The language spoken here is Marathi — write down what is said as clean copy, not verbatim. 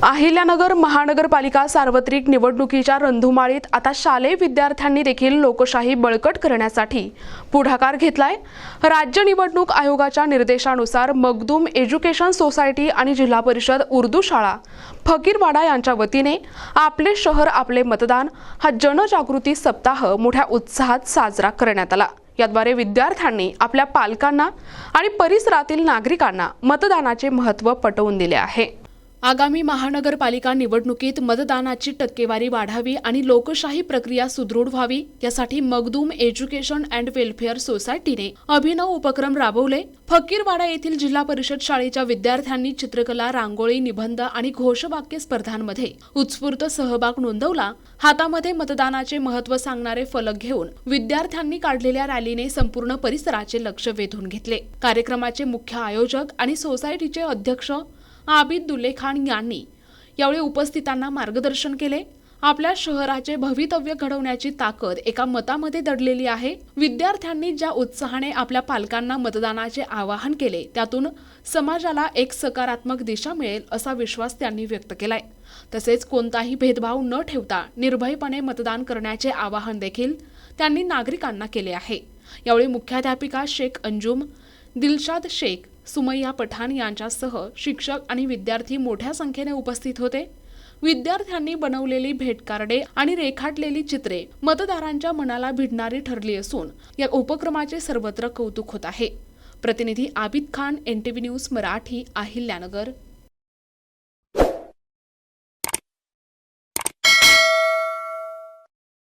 अहिल्यानगर महानगरपालिका सार्वत्रिक निवडणुकीच्या रणधुमाळीत आता शालेय विद्यार्थ्यांनी देखील लोकशाही बळकट करण्यासाठी पुढाकार घेतलाय। राज्य निवडणूक आयोगाच्या निर्देशानुसार मखदूम एज्युकेशन सोसायटी आणि जिल्हा परिषद उर्दू शाळा फकीरवाडा यांच्या वतीने आपले शहर आपले मतदान हा जनजागृती सप्ताह मोठ्या उत्साहात साजरा करण्यात आला। याद्वारे विद्यार्थ्यांनी आपल्या पालकांना आणि परिसरातील नागरिकांना मतदानाचे महत्त्व पटवून दिले आहे। आगामी महानगरपालिका निवडणुकीत मतदानाची टक्केवारी वाढावी आणि लोकशाही प्रक्रिया सुदृढ व्हावी यासाठी मखदूम एज्युकेशन अँड वेलफेअर सोसायटीने अभिनव उपक्रम राबवले। फकीरवाडा येथील जिल्हा परिषद शाळेच्या विद्यार्थ्यांनी चित्रकला, रांगोळी, निबंध आणि घोषवाक्य स्पर्धांमध्ये उत्स्फूर्त सहभाग नोंदवला। हातामध्ये मतदानाचे महत्त्व सांगणारे फलक घेऊन विद्यार्थ्यांनी काढलेल्या रॅलीने संपूर्ण परिसराचे लक्ष वेधून घेतले। कार्यक्रमाचे मुख्य आयोजक आणि सोसायटीचे अध्यक्ष आबिद दुल्ले खान यांनी यावेळी उपस्थितांना मार्गदर्शन केले। आपल्या शहराचे भवितव्य घडवण्याची ताकद एका मतामध्ये दडलेली आहे। विद्यार्थ्यांनी ज्या उत्साहाने आपल्या पालकांना मतदानाचे आवाहन केले त्यातून समाजाला एक सकारात्मक दिशा मिळेल असा विश्वास त्यांनी व्यक्त केलाय। तसेच कोणताही भेदभाव न ठेवता निर्भयपणे मतदान करण्याचे आवाहन देखील त्यांनी नागरिकांना केले आहे। यावेळी मुख्याध्यापिका शेख अंजुम, दिलशाद शेख, सुमैया पठाण यांच्यासह शिक्षक आणि विद्यार्थी मोठ्या संख्येने उपस्थित होते। विद्यार्थ्यांनी बनवलेली भेटकार्डे आणि रेखाटलेली चित्रे मतदारांच्या मनाला भिडणारी ठरली असून या उपक्रमाचे सर्वत्र कौतुक होत आहे। प्रतिनिधी आबिद खान, NTV न्यूज मराठी, अहिल्यानगर।